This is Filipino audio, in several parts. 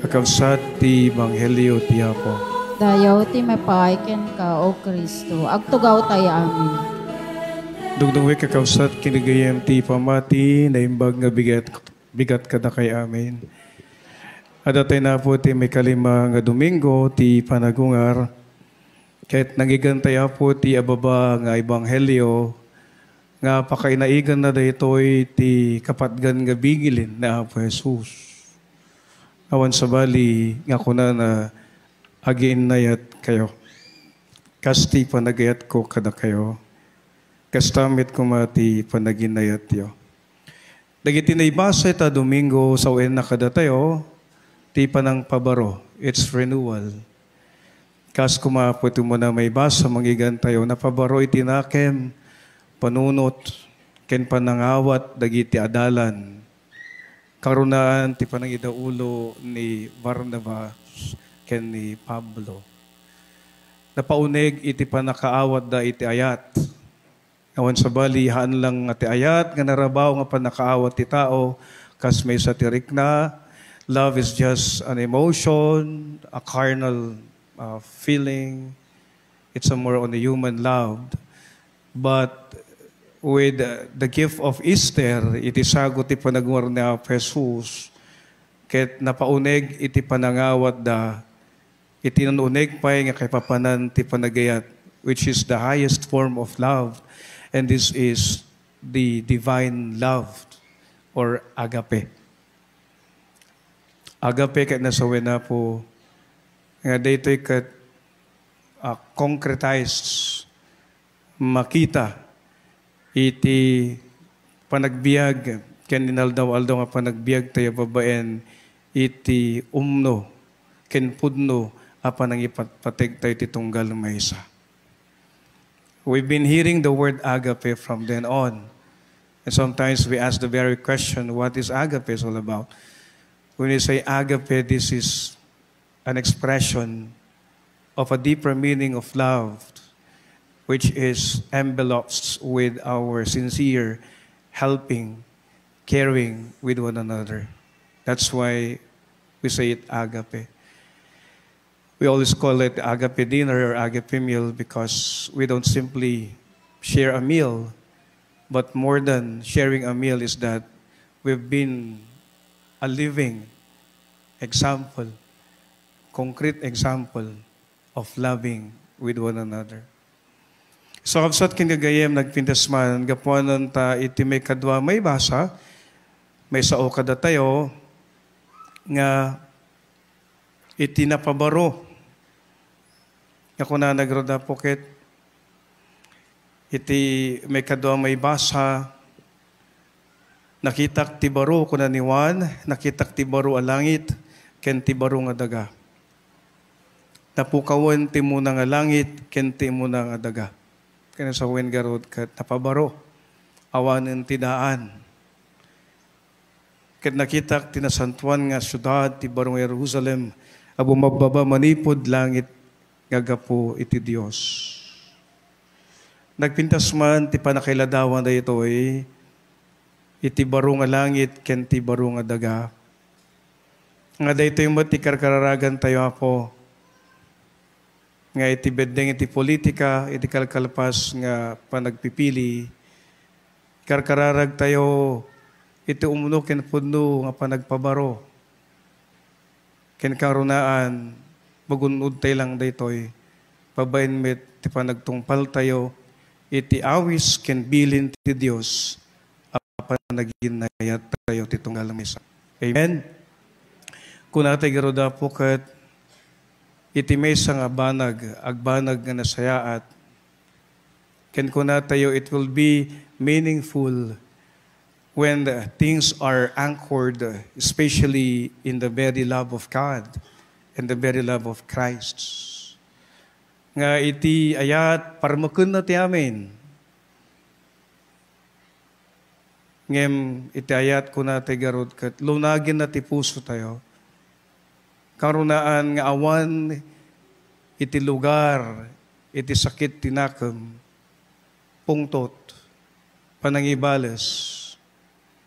kakabsat ti Ebanghelyo ti Apo. Dayaw ti mapaiken ka, O Kristo, agtugaw tayo amin. Dugdungwe kakabsat kinigayem ti pamati na imbag nga bigat kada kay amin. Adatay na po ti may kalima nga Domingo ti panagungar. Kahit nangigantay po ti ababa nga Ebanghelyo nga pakainaigan na daytoy ti kapatgan nga bigilin na Apo Jesus. Awan sa bali nga kuna na agiinayat kayo. Kasti panagayat ko kada kayo. Kastamit ko mati panaginayat yo. Dagiti naibasa ita Domingo sa uwen na kada tayo, ti panang pabaro. It's renewal. Kas kumapot mo na may basa, mangigan tayo, na pabaro itinakem, panunot, ken panangawat, dagiti adalan. Karunaan, ti panangidaulo ni Barnabas, ken ni Pablo. Napaunig, iti panakaawat da iti ayat. Awan sa bali, haan lang ati ayat, nga narabaw nga panakaawat ti tao, kas may satirik na, love is just an emotion, a carnal feeling. It's a more on the human love. But with the gift of Easter, iti sagot ti panagwar ni Jesus, ket napaunig iti panangawat da, iti nanunig pa nga kay papanan ti panagayat, which is the highest form of love. And this is the divine love or agape. Agape kat nasawi na po nga daytoy kat concretize makita iti panagbiag ken inaldaw-aldaw nga panagbiag tayo babaen iti umno ken pudno apan ang ipatpatig tayo ti tunggal maysa. We've been hearing the word agape from then on. And sometimes we ask the very question, what is agape all about? When we say agape, this is an expression of a deeper meaning of love, which is enveloped with our sincere helping, caring with one another. That's why we say it agape. We always call it agape dinner or agape meal because we don't simply share a meal, but more than sharing a meal is that we've been a living example, concrete example of loving with one another. So kapsat kinagayem nagpintas man, gapuanan ta iti may kadwa may basa, may sao kada tayo, nga iti napabaro. Ako na nagroda poket, iti may kadwa may basa, nakitak ti baro kuna ni Juan, nakitak ti baro a langit, ken ti baro nga daga. Napukawan ti muna nga langit, ken ti muna nga daga. Kaya sa wen garod kat napabaro, awanen ti daan. Ket nakitak ti nasantuan nga syudad, ti barong Jerusalem, abo mababa manipod langit, gagapo iti Dios. Nagpintas man ti panakiladawan da ito iti baro nga langit ken ti baro nga daga. Nga da ito yung mati karkararagan tayo po. Nga iti bedeng iti politika, iti kalkalpas nga panagpipili. Karkararag tayo iti umuno ken pudno nga panagpabaro. Ken karunaan magunod tayo lang daytoy, pabayin met ti panagtungpal tayo, iti awis ken bilin ti Dios, apan naginayat tayo ti tunggal misa. Amen? Kung natay garuda po kat, iti mesa nga banag, agbanag nga nasayaat, ken kung natayo, it will be meaningful when things are anchored, especially in the very love of God, and the very love of Christ. Nga iti ayat, parmakun na ti amin. Ngem iti ayat ko na ti garod kat, lunagin na ti puso tayo. Karunaan nga awan, iti lugar, iti sakit tinakam, pungtot, panangibales,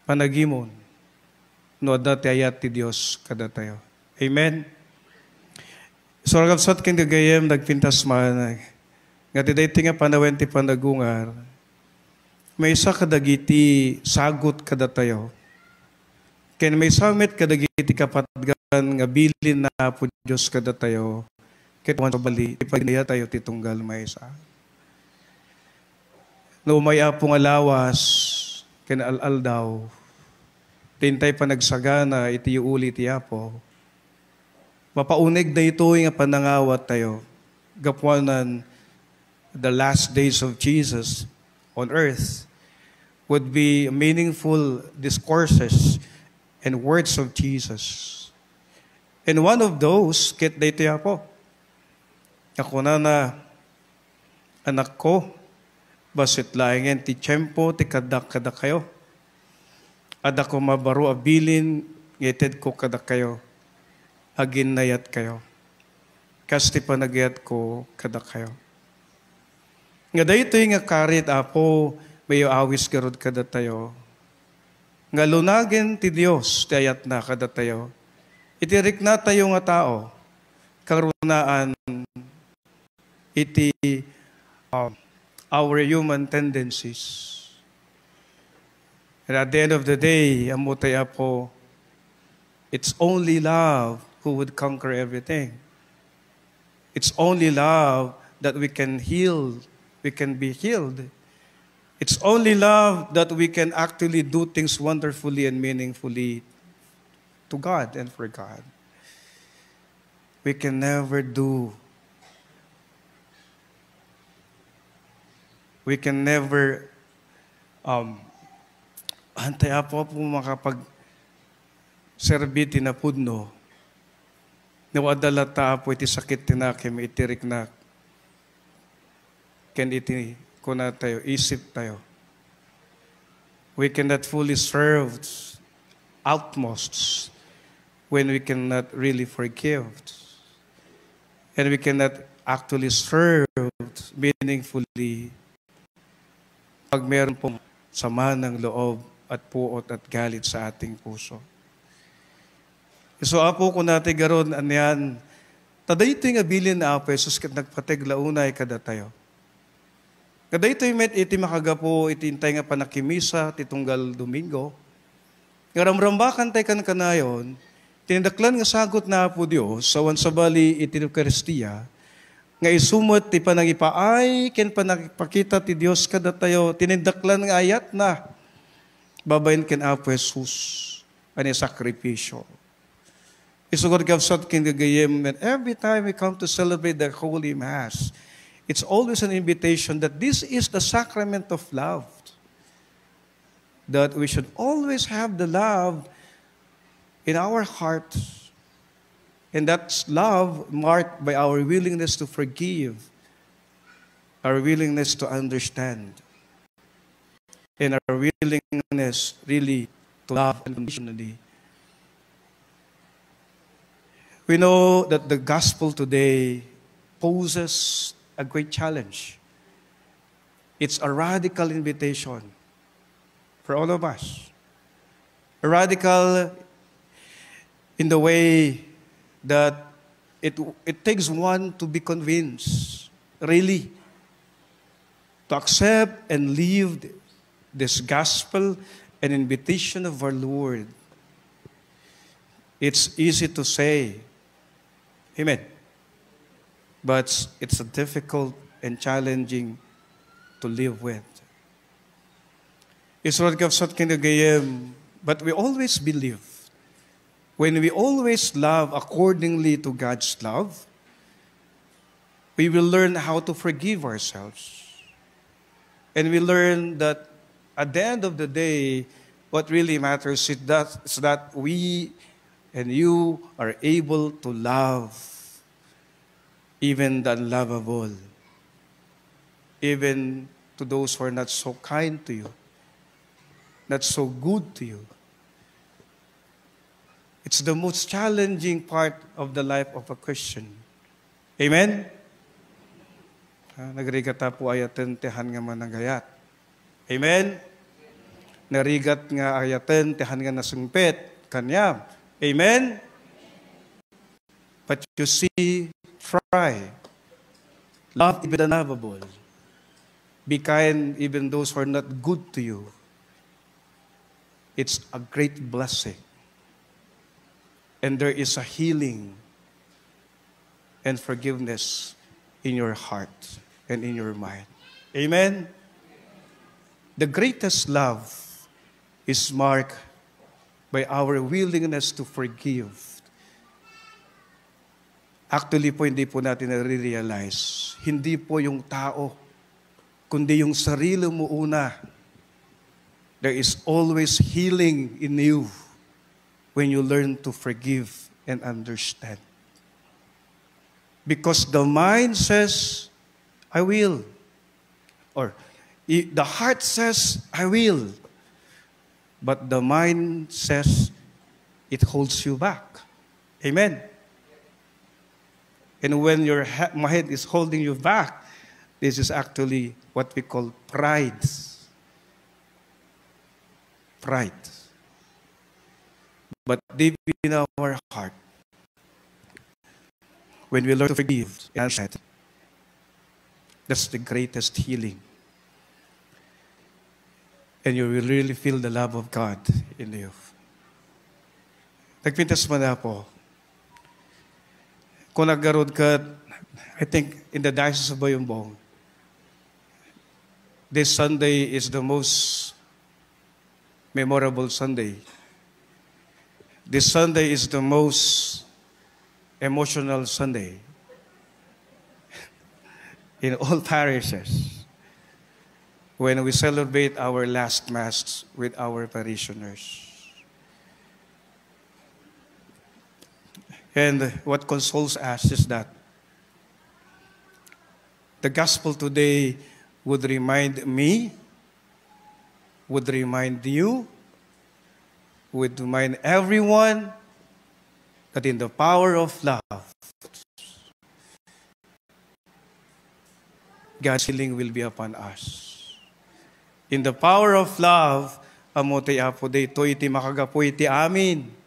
panagimon, no adda ti ayat ti Dios kada tayo. Amen. So, ragamsat kin gagayem, nagpintas man, nga didayti nga panawen ti panagungar, may isa kadagiti sagot kada tayo. Ken may samit kadagiti kapatgan nga bilin na po Diyos kada tayo. Ket wan bali ipagniya tayo titunggal may isa. No may apong alawas ken al daw. Tintay pa nagsagana iti uli ti Apo. Mapaunig na ito nga panangawat tayo. Gapuanan the last days of Jesus on earth would be meaningful discourses and words of Jesus. And one of those, ket dayto Apo. Ako na anak ko, basit laingen ti tiyempo, ti kadak kayo. Ada ko mabaro abilin, ngited ko kadak kayo. Agin nayat kayo. Kasti panagayat ko kadak kayo. Nga dayto nga karit Apo, mayo awis garod kada tayo. Nga lunagin ti Dios, ti ayat na kada tayo. Itirik na tayo nga tao, karunaan iti our human tendencies. And at the end of the day, amutay Apo, it's only love who would conquer everything. It's only love that we can heal, we can be healed. It's only love that we can actually do things wonderfully and meaningfully to God and for God. We can never do. We can never antay Apo makapag serbiti na pudno. Nawadala ta Apo iti sakit tinakim itirik na ken iti kuna tayo isip tayo. We cannot fully serve outmost when we cannot really forgive. And we cannot actually serve meaningfully pag meron pong sama ng loob at puot at galit sa ating puso. So Apo ko natin garon anyan, taday ito yung abilin na Apo, Jesus kat nagpatiglaunay kada tayo. Kada ito yung met iti makagapo, itintay nga panakimisa, titunggal Domingo. Nga ramrambakan tayo kan kanayon, tinidaklan nga sagot na Apo Diyos, sawan sa bali iti Eucharistia, nga isumot ti panagipaay, ken panagpakita ti Dios kada tayo, tinindaklan nga ayat na, babayin ken Apo Jesus, ani sakripisyo. Isugod gavsat ken gagayem, and every time we come to celebrate the Holy Mass, it's always an invitation that this is the sacrament of love. That we should always have the love in our hearts. And that's love marked by our willingness to forgive, our willingness to understand, and our willingness really to love unconditionally. We know that the gospel today poses a great challenge. It's a radical invitation for all of us. A radical in the way that it takes one to be convinced, really, to accept and live this gospel and invitation of our Lord. It's easy to say, amen, but it's difficult and challenging to live with. But we always believe. When we always love accordingly to God's love, we will learn how to forgive ourselves. And we learn that at the end of the day, what really matters is that we and you are able to love even the unlovable, even to those who are not so kind to you, not so good to you. It's the most challenging part of the life of a Christian. Amen? Nagrigata po ayaten tehan nga managayat. Amen? Narigat nga ayaten tehan nga nasungpet. Kanyam. Amen? But you see, try. Love even the unlovable. Be kind even those who are not good to you. It's a great blessing. And there is a healing and forgiveness in your heart and in your mind. Amen? The greatest love is marked by our willingness to forgive. Actually po, hindi po natin nare-realize. Hindi po yung tao, kundi yung sarili mo una. There is always healing in you when you learn to forgive and understand. Because the mind says, I will. Or the heart says, I will. But the mind says, it holds you back. Amen. And when your mind is holding you back, this is actually what we call pride. Pride. But deep in our heart, when we learn to forgive and understand, that's the greatest healing. And you will really feel the love of God in you. Nagpintas mo na po. Kung nagkaroon ka, I think in the Diocese of Bayumbong, this Sunday is the most memorable Sunday. This Sunday is the most emotional Sunday in all parishes when we celebrate our last Mass with our parishioners. And what consoles us is that the gospel today would remind me, would remind you, would remind everyone that in the power of love, God's healing will be upon us. In the power of love, amo tay apo dayto iti makagapo iti amin.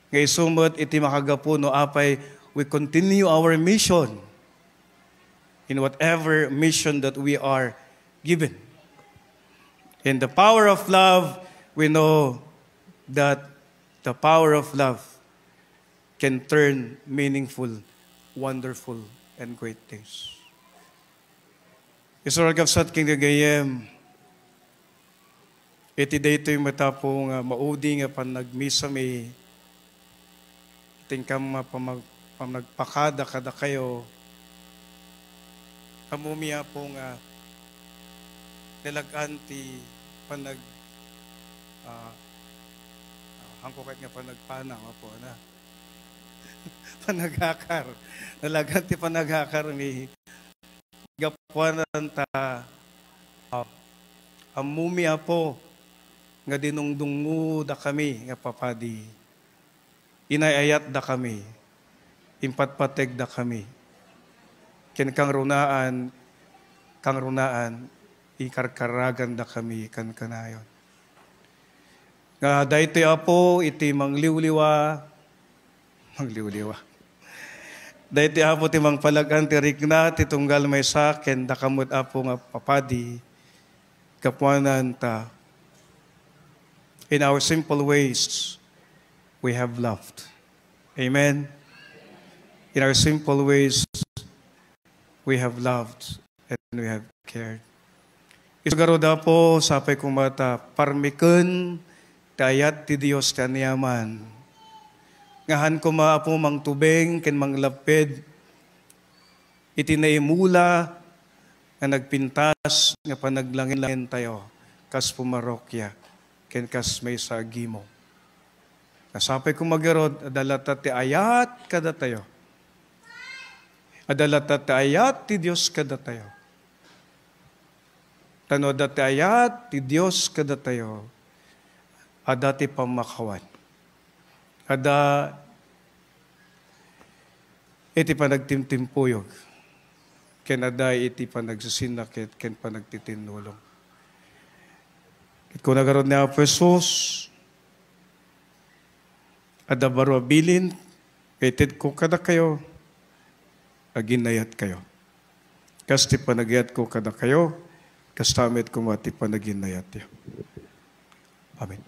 Ngay sumot iti makagapo no apay we continue our mission in whatever mission that we are given. In the power of love, we know that the power of love can turn meaningful, wonderful, and great things. Isurag kapsat king gagayem, iti daytoy matapong maudi nga panagmisa may tingkam pamagpakada kada kayo, kamumiya po nga nalagaan ti panag hangko kahit nga panagpanaw po na panagakar nalagaan ti panagakar ni gapuanan ta amumiya po nga dinungdungo da kami nga papadi inayayat da kami impatpateg da kami ken kang runaan ikarkaragan da kami kan kanayon. Nga daytoy apo iti mangliwliwa. Daytoy apo ti mangpalagan ti rikna ti tunggal may saken da kamut apo nga papadi kapuanan ta. In our simple ways, we have loved. Amen. In our simple ways, we have loved and we have cared. Isagaroda po, sapay kumata, parmikun, tayat ti Diyos kaniyaman. Ngahan ko po mang tubeng, ken mang lapid, itinaimula, nga nagpintas, nga panaglangin-langin tayo, kas pumarokya, ken kas may sagimo. Kasapay kumagarod, adalata ti ayat kada tayo. Adalata ti ayat ti Diyos kada tayo. Tano dati ayat, ti Diyos kada tayo, ada ti pamakawan. Ada iti panagtimtimpuyog. Ken ada iti panagsasinakit, ken panagtitinulong. Kung nagaroon niya po Jesus, ada barwabilin, Kaited ko kada kayo, aginayat kayo. Kas ti panagayat ko kada kayo, kas tamit ko mati panaginayat yo. Amen.